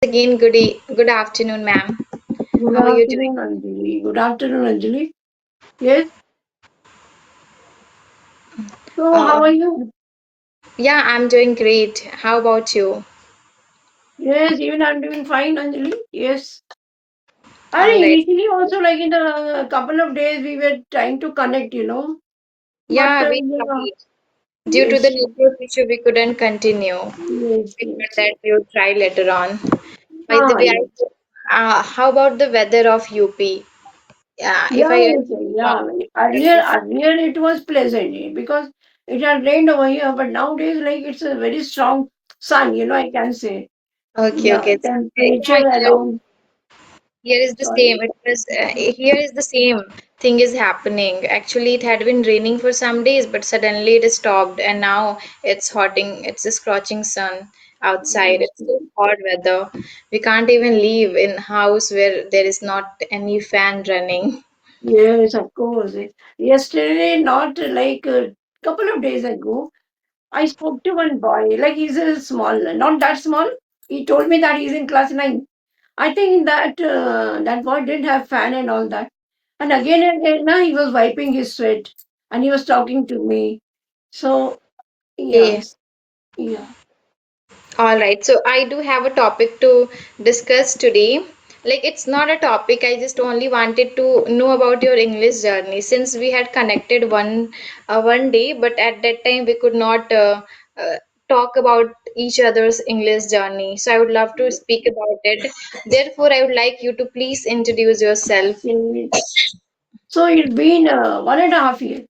Again, good afternoon, ma'am. Good How are you doing? afternoon, Anjali. Good afternoon, Anjali. Yes. So, Uh, how are you? yeah, I'm doing great. How about you? Yes, even I'm doing fine, Anjali. Yes. All I right. initially also like in a couple of days we were trying to connect. But Yeah, we yeah, tried. Due to the yes, network issue, we couldn't continue. yes, We thought yes, that yes. we'll try later on. By the Ah, way, yes. how about the weather of UP? Yeah, if Yeah, I yes, yeah. Earlier it was pleasant because it had rained over here, but nowadays like it's a very strong sun. I can say. okay, Yeah, okay. temperature Yeah, around. here is the Sorry. same. It was here is the same thing is happening. Actually, it had been raining for some days, but suddenly it stopped, and now it's hotting. It's a scorching sun outside. Yes. It's so hot weather. We can't even live in house where there is not any fan running. Yes, of course. Yesterday, not like a couple of days ago, I spoke to one boy. Like he's a small, not that small. He told me that he's in class 9. I think that boy didn't have fan and all that. And again, now he was wiping his sweat and he was talking to me. So Okay. yes, yeah. All right, so I do have a topic to discuss today. Like, it's not a topic, I just only wanted to know about your English journey since we had connected one day, but at that time we could not uh, talk about each other's English journey. So I would love to speak about it. Therefore, I would like you to please introduce yourself. Okay. So it's been 1.5 years.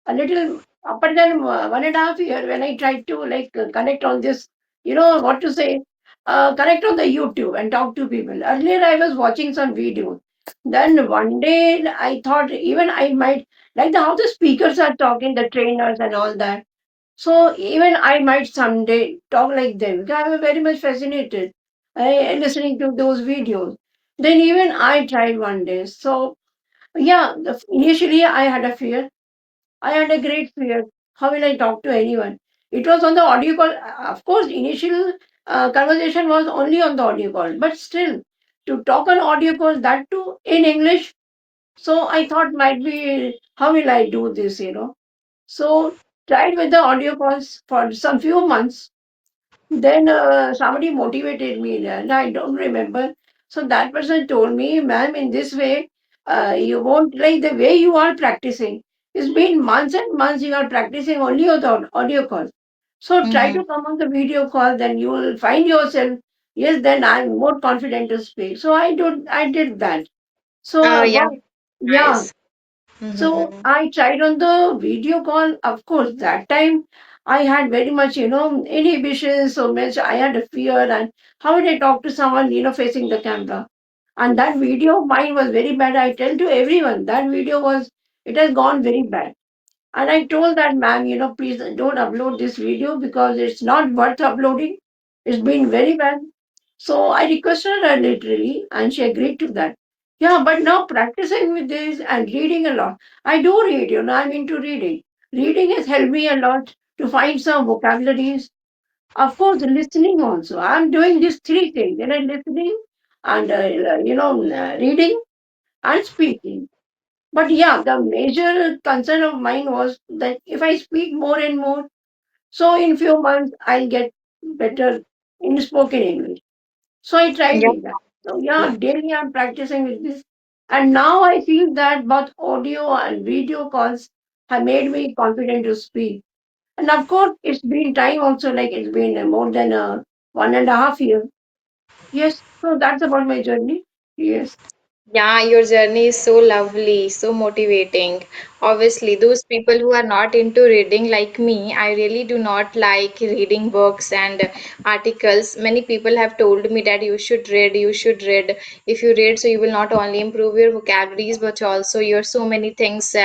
A little upper than 1.5 year when I tried to like connect on this, what to say, connect on the YouTube and talk to people. Earlier I was watching some videos. Then one day I thought even I might like how the speakers are talking, the trainers and all that. So even I might someday talk like them. Because I was very much fascinated listening to those videos. Then even I tried one day. So yeah, initially I had a fear. I had a great fear. How will I talk to anyone? It was on the audio call. Of course, initial conversation was only on the audio call, but still, to talk on audio call, that too in English. So I thought might be, how will I do this? So tried with the audio calls for some few months. Then somebody motivated me, and I don't remember. So that person told me, ma'am, in this way, you won't like the way you are practicing. It's been months and months you are practicing only on the audio call. So try Mm-hmm. to come on the video call, then you will find yourself. Yes, then I'm more confident to speak. So I did that. So Yeah, yeah, nice. so Mm-hmm. I tried on the video call. Of course, that time I had very much, inhibition, so much I had a fear. And how would I talk to someone, facing the camera? And that video of mine was very bad. I tell to everyone that it has gone very bad. And I told that ma'am, please don't upload this video because it's not worth uploading. It's been very bad. So I requested her literally and she agreed to that. Yeah, but now practicing with this and reading a lot. I do read, I'm into reading. Reading has helped me a lot to find some vocabularies. Of course, listening also. I'm doing these three things, listening and, reading and speaking. But yeah, the major concern of mine was that if I speak more and more, so in few months I'll get better in spoken English. So I tried Yeah. with that. So yeah, daily I'm practicing with this. And now I feel that both audio and video calls have made me confident to speak. And of course, it's been time also, like it's been more than 1.5 year. Yes, so that's about my journey. Yes. Yeah, your journey is so lovely, so motivating. Obviously, those people who are not into reading like me, I really do not like reading books and articles. Many people have told me that you should read, you should read. If you read, so you will not only improve your vocabularies, but also your so many things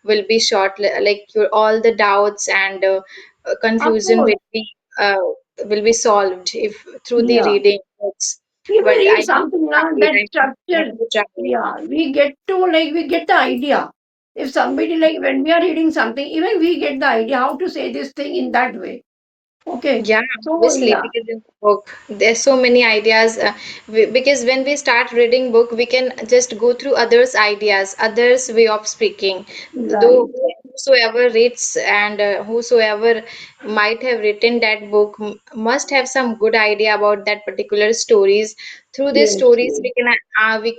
will be short, like your all the doubts and Of confusion course. uh, will be solved if through the Yeah. reading books. If we But read I haven't something now tried. that I have structure, to try. yeah, we get the idea. If somebody like when we are reading something, even we get the idea how to say this thing in that way. Okay. Yeah, So obviously, yeah, because in the book, there's so many ideas. Because when we start reading book, we can just go through others' ideas, others' way of speaking. Though right. whosoever reads and whosoever might have written that book must have some good idea about that particular stories. Through these Yes, stories, yes. we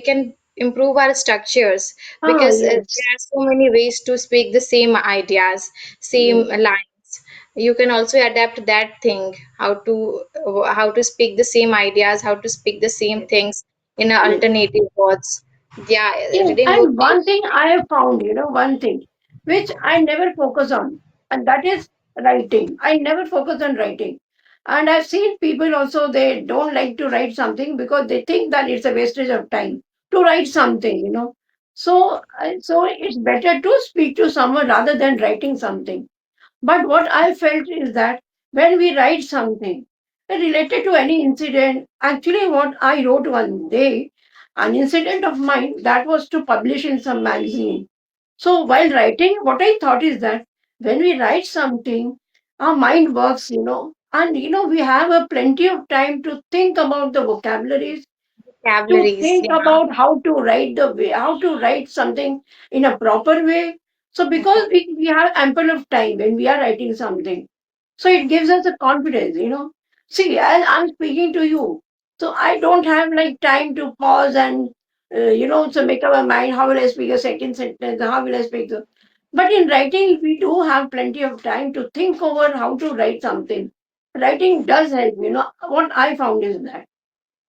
can improve our structures Ah, because yes, there are so many ways to speak the same ideas, same yes, lines. You can also adapt that thing how to speak the same ideas, how to speak the same yes, things in a yes. alternative words. Yeah, Yes, reading book and one thing I have found, one thing which I never focus on, and that is writing. I never focus on writing. And I've seen people also, they don't like to write something because they think that it's a wastage of time to write something. So it's better to speak to someone rather than writing something. But what I felt is that when we write something related to any incident, actually, what I wrote one day, an incident of mine that was to publish in some magazine. So while writing, what I thought is that when we write something, our mind works, and we have a plenty of time to think about the vocabularies, to vocabularies. think Yeah, about how to write something in a proper way. So because we have ample of time when we are writing something, so it gives us a confidence. See, as I'm speaking to you, so I don't have like time to pause and so make up my mind how will I speak a second sentence, how will I speak the. But in writing, we do have plenty of time to think over how to write something. Writing does help. What I found is that.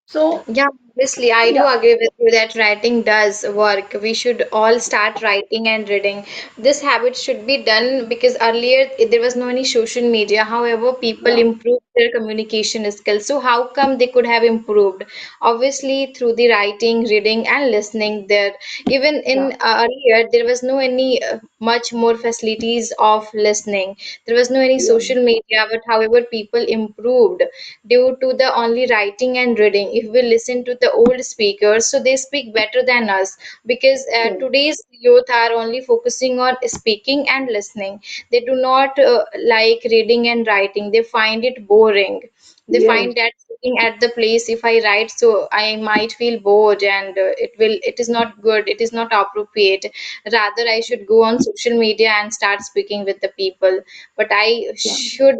So yeah, obviously, I do yeah, agree with you that writing does work. We should all start writing and reading. This habit should be done because earlier there was no any social media. However, people yeah, improved their communication skills. So how come they could have improved? Obviously, through the writing, reading, and listening. There, even yeah, in earlier, there was no any much more facilities of listening. There was no any yeah, social media, but however, people improved due to the only writing and reading. If we listen to the old speakers, so they speak better than us because yeah, today's youth are only focusing on speaking and listening. They do not like reading and writing. They find it boring. They yes, find that sitting at the place, if I write, so I might feel bored and it is not good, it is not appropriate. Rather, I should go on social media and start speaking with the people. But I yeah, should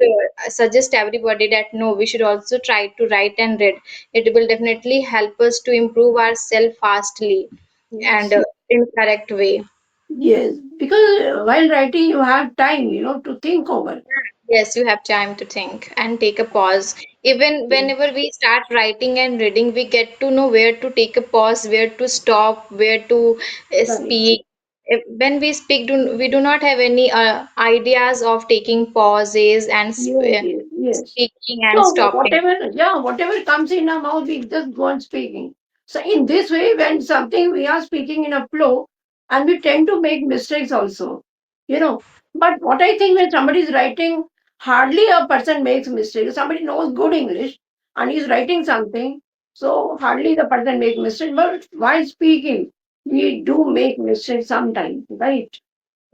suggest everybody that no, we should also try to write and read. It will definitely help us to improve ourselves fastly and yes, in correct way. yes. Because while writing, you have time, to think over. Yes, you have time to think and take a pause. Even Yes, whenever we start writing and reading, we get to know where to take a pause, where to stop, where to right. speak. When we speak, we do not have any ideas of taking pauses and Yes, yes, yes. speaking and So stopping. whatever comes in our mouth, we just go on speaking. So in this way, when something we are speaking in a flow, and we tend to make mistakes also, you know. But what I think when somebody is writing, hardly a person makes mistakes. Somebody knows good English and is writing something, so hardly the person makes mistakes. But while speaking, we do make mistakes sometimes, right?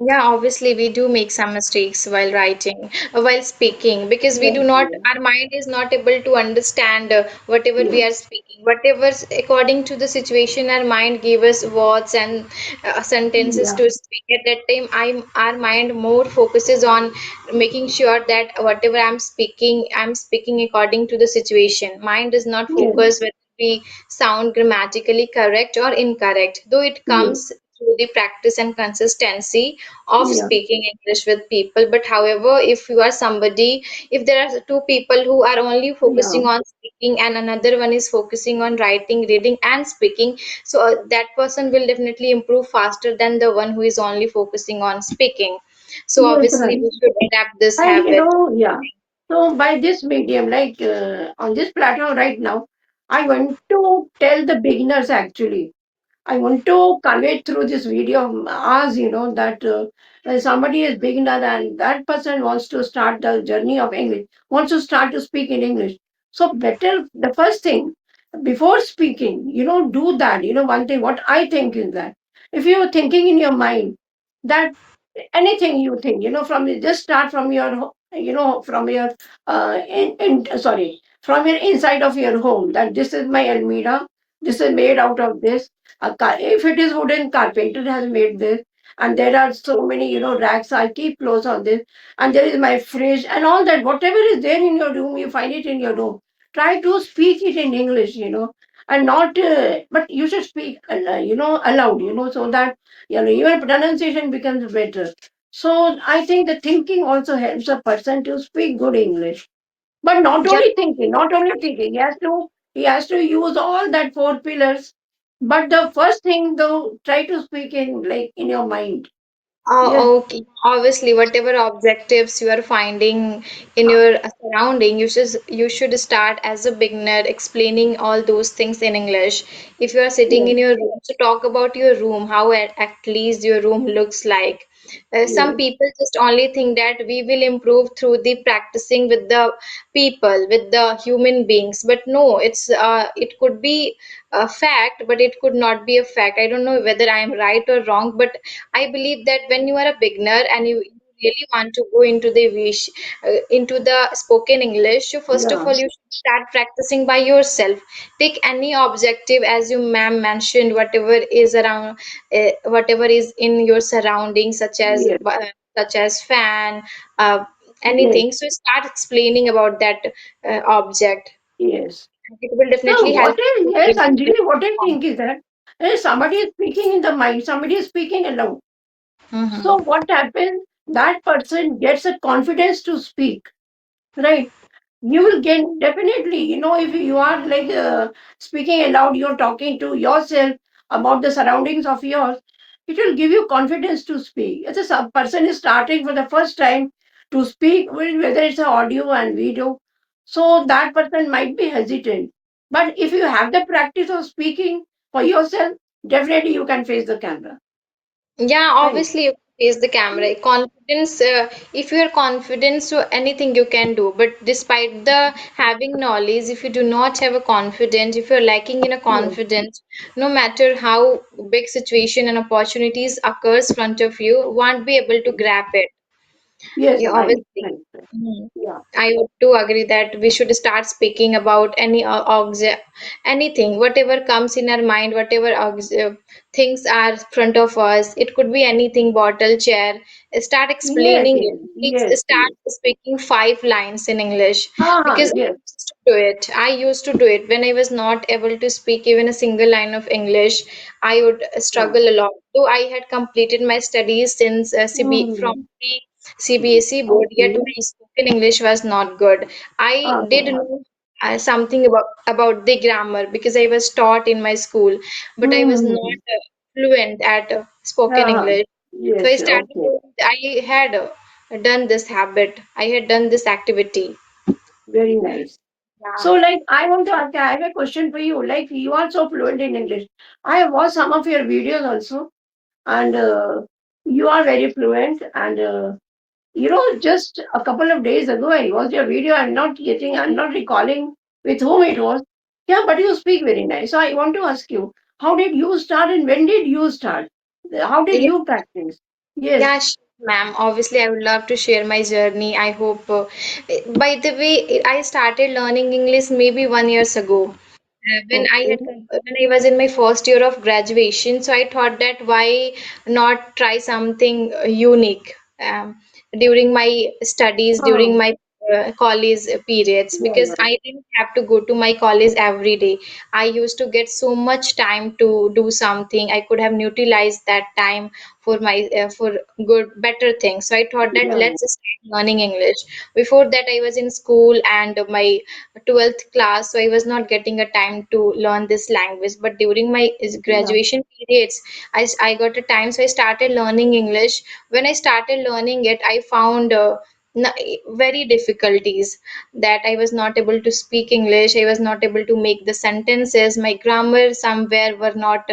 Yeah, obviously we do make some mistakes while writing, while speaking, because we do Yes, not, yes, our mind is not able to understand whatever we are yes, speaking. Whatever, according to the situation, our mind give us words and sentences yeah, to speak. At that time, our mind more focuses on making sure that whatever I'm speaking according to the situation. Mind does not yes, focus whether we sound grammatically correct or incorrect, though it yes, comes through the practice and consistency of yeah, speaking English with people. But however, if you are somebody, if there are two people who are only yeah. focusing on speaking and another one is focusing on writing, reading, and speaking, so that person will definitely improve faster than the one who is only focusing on speaking. So Yes, obviously, right. we should adapt this And habit. yeah. So by this medium, like on this platform right now, I want to tell the beginners actually. I want to convey through this video of ours, that when somebody is beginner and that person wants to start the journey of English, wants to start to speak in English. So better the first thing before speaking, do that. One thing what I think is that if you're thinking in your mind that anything you think, from just start from your from your sorry, from your inside of your home, that this is my almirah, this is made out of this. If it is wooden, carpenter has made this, and there are so many racks. I keep clothes on this, and there is my fridge and all that. Whatever is there in your room, you find it in your room. Try to speak it in English, and not. But you should speak, aloud, so that even pronunciation becomes better. So I think the thinking also helps a person to speak good English. But Yeah. not only thinking, he has to use all that four pillars. But the first thing though, try to speak in like in your mind. Yes, Okay. Obviously, whatever objectives you are finding in your surrounding, you should start as a beginner explaining all those things in English. If you are sitting yes, in your room, so talk about your room, how at least your room looks like. Some yes, people just only think that we will improve through the practicing with the people, with the human beings. But no, it could be a fact, but it could not be a fact. I don't know whether I am right or wrong, but I believe that when you are a beginner and you really want to go into the into the spoken English, so first of yeah, all you should start practicing by yourself. Take any objective, as you ma'am mentioned, whatever is in your surroundings, yes, such as fan, uh, yes, anything. So start explaining about that object. yes. It will So definitely help what is you yes, to Anjali, what I improve. think is that somebody is speaking in the mind, somebody is speaking aloud. So Mm-hmm. what happens? That person gets a confidence to speak, right? You will get definitely, if you are like speaking aloud, you're talking to yourself about the surroundings of yours, it will give you confidence to speak. If a person is starting for the first time to speak, whether it's an audio and video, so that person might be hesitant. But if you have the practice of speaking for yourself, definitely you can face the camera, Yeah, right? obviously you face the camera. Confidence, if you are confident, so anything you can do. But despite the having knowledge, if you do not have a confidence, if you're lacking in a Yes, confidence, no matter how big situation and opportunities occurs front of you, won't be able to grab it. yes, Yeah, right, obviously. right, right. Mhm. Yeah, I would do agree that we should start speaking about anything, whatever comes in our mind, whatever things are front of us. It could be anything, bottle, chair. Start yes, explaining it. yes, yes, Please start yes. speaking 5 lines in English because I Yes. used to do it. I used to do it when I was not able to speak even a single line of English. I would Yeah. struggle a lot. Though I had completed my studies since from Mm. the CBSE board, yet Okay. my spoken English was not good. I did Uh-huh. know something about the grammar because I was taught in my school, but I was Mm. not fluent at spoken Uh-huh. English. So I Yes, started. okay. I had done this habit. I had done this activity. Very nice. Yeah. So, like, I want to ask, I have a question for you. Like, you are so fluent in English. I have watched some of your videos also, and you are very fluent. And just a couple of days ago, I watched your video. I'm not recalling with whom it was. Yeah, but you speak very nice. So, I want to ask you, how did you start and when did you start? How did Yeah. you practice? Yes. Yeah, sure, ma'am. Obviously, I would love to share my journey. I hope. By the way, I started learning English maybe 1 years ago. Okay. When I was in my first year of graduation, so I thought that why not try something unique during my studies, during Oh, my college periods, yeah, because yeah. I didn't have to go to my college every day. I used to get so much time to do something. I could have utilized that time for my for good better things. So I thought that Yeah, let's start learning English. Before that, I was in school and my 12th class, so I was not getting a time to learn this language. But during my yeah, graduation periods, I got a time, so I started learning English. When I started learning it, I found very difficulties that I was not able to speak English. I was not able to make the sentences. My grammar somewhere were not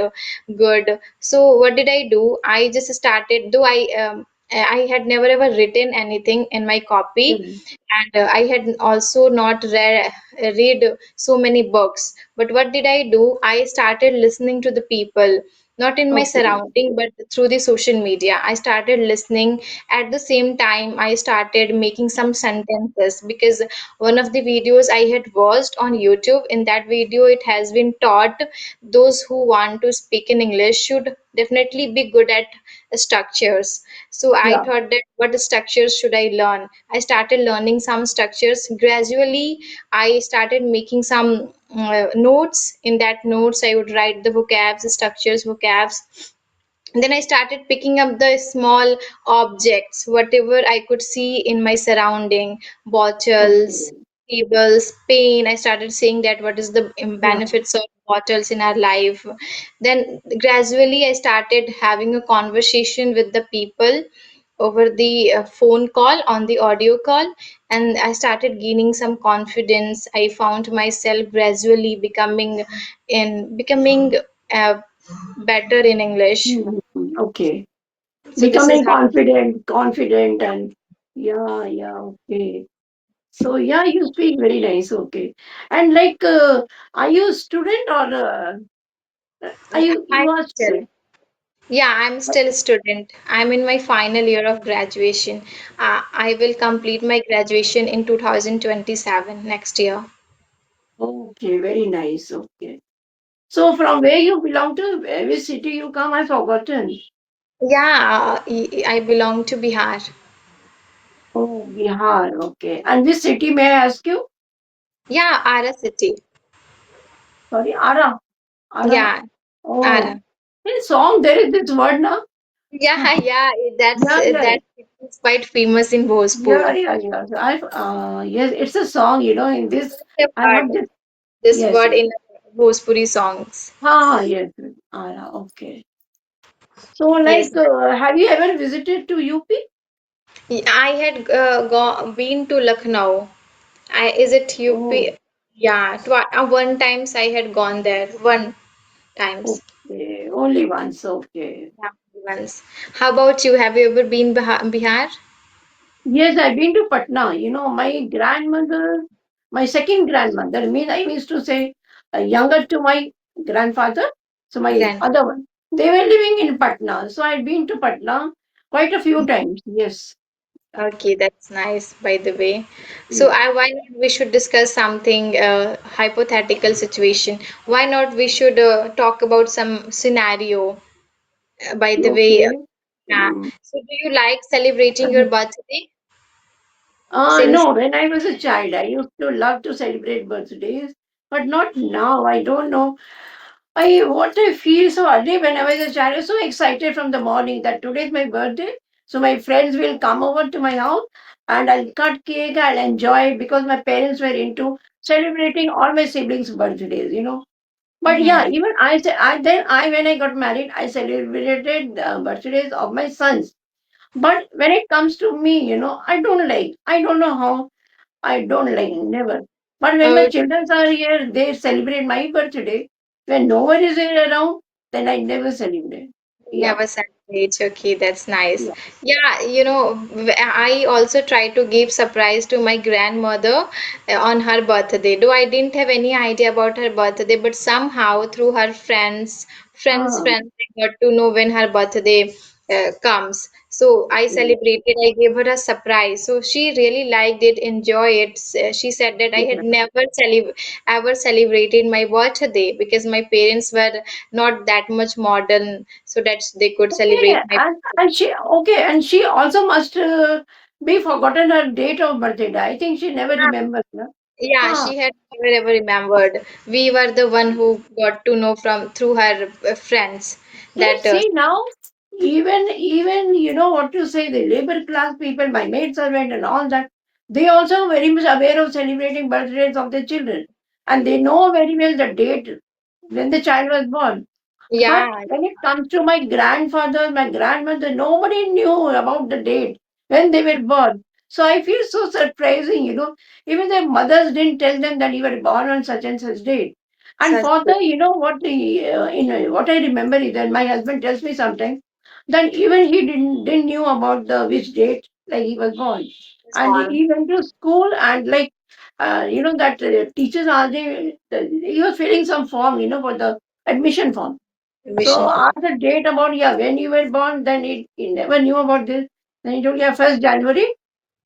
good. So what did I do? I just started, though I had never ever written anything in my copy, yeah. and I had also not read so many books. But what did I do? I started listening to the people. not in my Okay. surrounding but through the social media. I started listening. At the same time, I started making some sentences because one of the videos I had watched on YouTube, in that video it has been taught those who want to speak in English should definitely be good at structures. So I Yeah. thought that what structures should I learn? I started learning some structures. Gradually, I started making some notes. In that notes, I would write the vocabs, structures, vocabs. Then I started picking up the small objects, whatever I could see in my surrounding, bottles, Okay. tables, pen. I started saying that what is the Yeah. benefits of bottles in our life. Then gradually I started having a conversation with the people over the phone call, on the audio call, and I started gaining some confidence. I found myself gradually becoming uh, better in English. Mhm. Okay. So this is Becoming how. confident, and yeah, yeah, okay. So yeah, you speak very nice, okay. And like, are you a student, or are you I'm are a still. student? Yeah, I'm still a student. I'm in my final year of graduation. I will complete my graduation in 2027 next year. Okay, very nice, okay. So from where you belong to, which city you come, I've forgotten. Yeah, I belong to Bihar. Oh, Bihar, okay. And which city, may I ask you? Yeah, Ara city. Sorry, Ara. Ara. Yeah, Oh, Ara. in song there is this word now. Yeah, yeah, Yeah, yeah, that is quite famous in yeah, Bhojpur. yeah, yeah. I've yes, it's a song. In this The I heard word, this. this Yes, word yes. in Bhojpuri songs. Yes, yes. Ara. Okay. So, Yes, like, have you ever visited to UP? I had been to Lucknow. Is it Oh, UP? Yeah, one times I had gone there. One times. okay. Only once. Okay. Yeah, once. How about you? Have you ever been Bihar? Yes, I've been to Patna. My grandmother, my second grandmother, I used to say younger to my grandfather. So my Grand. other one, they were living in Patna. So I've been to Patna quite a few times. Yes. Okay, that's nice, by the way. So, Yeah. why not we should discuss something hypothetical situation? Why not we should talk about some scenario? By the way, Okay. yeah. Mm. So, do you like celebrating your birthday? Since No, when I was a child, I used to love to celebrate birthdays, but not now. I don't know. I feel so early when I was a child. I was so excited from the morning that today's my birthday. So my friends will come over to my house and I'll cut cake, I'll enjoy it because my parents were into celebrating all my siblings' birthdays. But yeah, Mhm. even I when I got married, I celebrated the birthdays of my sons. But when it comes to me, I don't know how, I don't like, never. But when my Oh, children are here, they celebrate my birthday. When no one is around, then I never celebrate. Yeah. never celebrate. Okay, that's nice. Yeah. Yeah, I also try to give surprise to my grandmother on her birthday. Though I didn't have any idea about her birthday, but somehow through her Ah, friends, I got to know when her birthday comes. So I okay. celebrated. I gave her a surprise. So she really liked it, enjoy it. She said that I had Yeah. never ever celebrated my birthday because my parents were not that much modern so that they could celebrate Okay. my And she also must be forgotten her date of birthday. I think she never yeah, remembers. No? yeah, Ah, she had never ever remembered. We were the one who got to know from through her friends that see now, even what to say, the labor class people, my maid servant and all that, they also very much aware of celebrating birthdays of their children, and they know very well the date when the child was born. But yeah, when it comes to my grandfather, my grandmother, nobody knew about the date when they were born. So I feel so surprising. Even their mothers didn't tell them that you were born on such and such date. And such for what what I remember is that my husband tells me sometimes that even he didn't knew about the which date like he was born, was and born. he went to school and like that teachers asked him, he was filling some form for the admission form. So Wishing for. ask the date about, yeah, when you were born, then he never knew about this. Then he told, yeah, 1st January.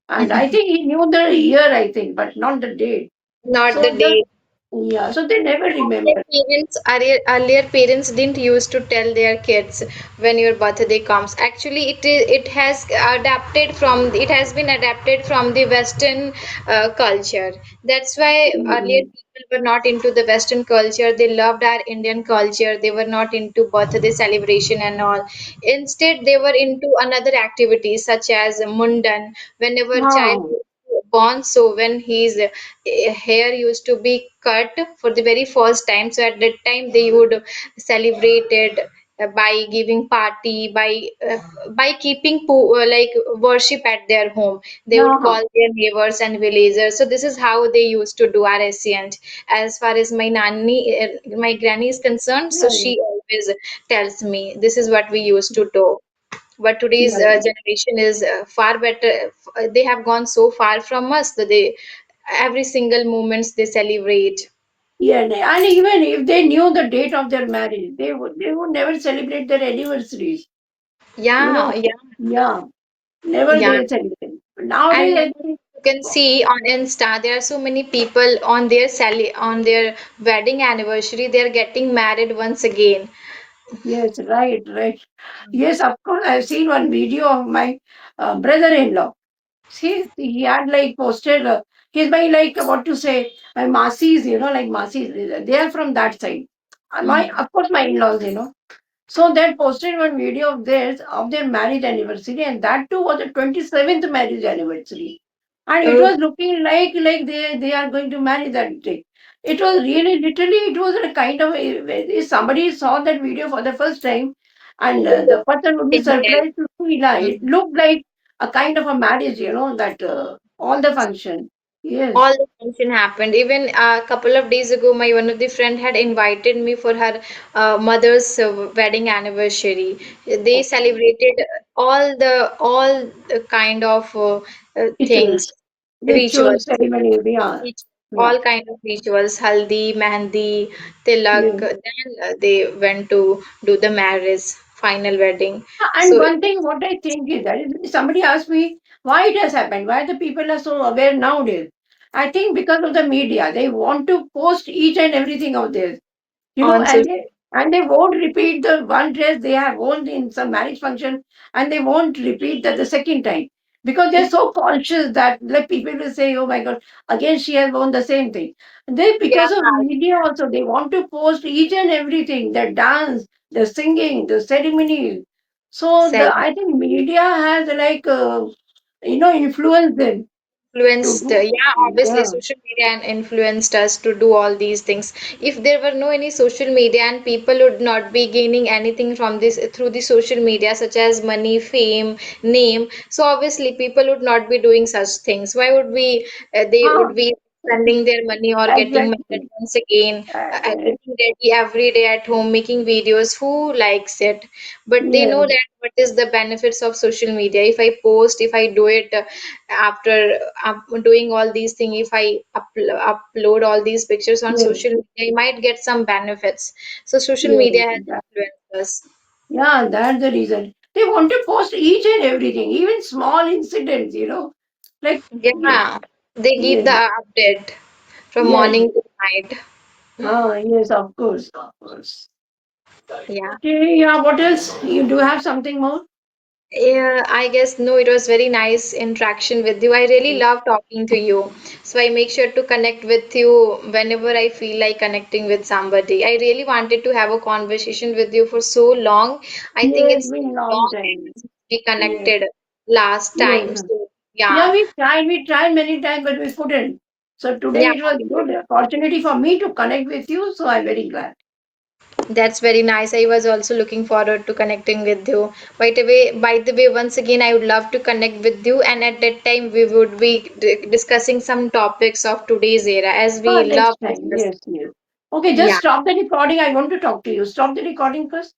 And I think he knew the year, I think, but not the date. Not the So just, day. yeah, so they never Earlier remember. earlier parents didn't used to tell their kids when your birthday comes. Actually, it has been adapted from the Western culture. That's why earlier Mm. people were not into the Western culture. They loved our Indian culture. They were not into birthday celebration and all. Instead, they were into another activities such as mundan. Whenever child Wow. born, so when his hair used to be cut for the very first time, so at that time they would celebrate it by giving party, by keeping like worship at their home. They would Yeah. call their neighbors and villagers. So this is how they used to do our ancient. As far as my granny is concerned, so Yeah. she always tells me this is what we used to do. But today's Yeah. generation is far better. They have gone so far from us that they every single moments they celebrate. Yeah, and even if they knew the date of their marriage, they would never celebrate their anniversaries. You Yeah, know, yeah, yeah, never yeah. they celebrate. And Nowadays, I nowadays think, you can see on Insta, there are so many people on their on their wedding anniversary, they are getting married once again. yes, right, right. Yes, of course, I've seen one video of my brother-in-law. See, he had like posted, he's my, like, what to say, my Masis, like Masis, they are from that side. My, Mhm. of course, my in-laws, So they posted one video of theirs of their marriage anniversary, and that too was the 27th marriage anniversary. And it Oh, was looking like they are going to marry that day. It was really literally, it was a kind of if somebody saw that video for the first time, and the person would be getting married. surprised to see that it Mhm. looked like a kind of a marriage, that all the function. All Yes. the function happened. Even a couple of days ago, my one of the friend had invited me for her mother's wedding anniversary. They Okay. celebrated all the kind of things, Rituals, rituals, rituals, ceremony, yeah. Yeah. all kind of rituals, haldi, mehndi, tilak. Yeah. Then they went to do the marriage, final wedding. And So one thing, what I think is that somebody asked me why it has happened, why the people are so aware nowadays. I think because of the media, they want to post each and everything out there. on And social they won't repeat the one dress they have worn in some marriage function, and they won't repeat that the second time because they're so conscious that, like, people will say, "Oh my God, again she has worn the same thing." They, yeah, because of media also, they want to post each and everything, the dance, the singing, the ceremony. So the I think media has, like, influenced them to influenced, do. yeah, obviously Yeah. social media and influenced us to do all these things. If there were no any social media and people would not be gaining anything from this through the social media, such as money, fame, name, so obviously people would not be doing such things. Why would we they Ah, would be spending their money or getting married exactly. once again, Uh, getting ready every day at home, making videos? Who likes it? But they know yes, that what is the benefits of social media. If I post, if I do it after doing all these things, if I upload all these pictures on yes, social media, I might get some benefits. So social media has yes. influenced us. Yeah, that's the reason. They want to post each and everything, even small incidents. Like, yes, Yeah, they give yes, the update from yes. morning to night. Yes, of course, of course. Yeah. Okay, yeah, what else? You do have something more? Yeah, I guess no, it was very nice interaction with you. I really love talking to you. So I make sure to connect with you whenever I feel like connecting with somebody. I really wanted to have a conversation with you for so long. I think Yes, it's been been a long long time. since we Yes, connected last yes. time. So Yeah, yeah, we tried many times, but we couldn't. So yeah. today it was good opportunity for me to connect with you, so I'm very glad. That's very nice. I was also looking forward to connecting with you. By the way, once again, I would love to connect with you, and at that time, we would be discussing some topics of today's era, as we Next love time, discussing. yes, yes. Okay, just Yeah, stop the recording. I want to talk to you. Stop the recording first.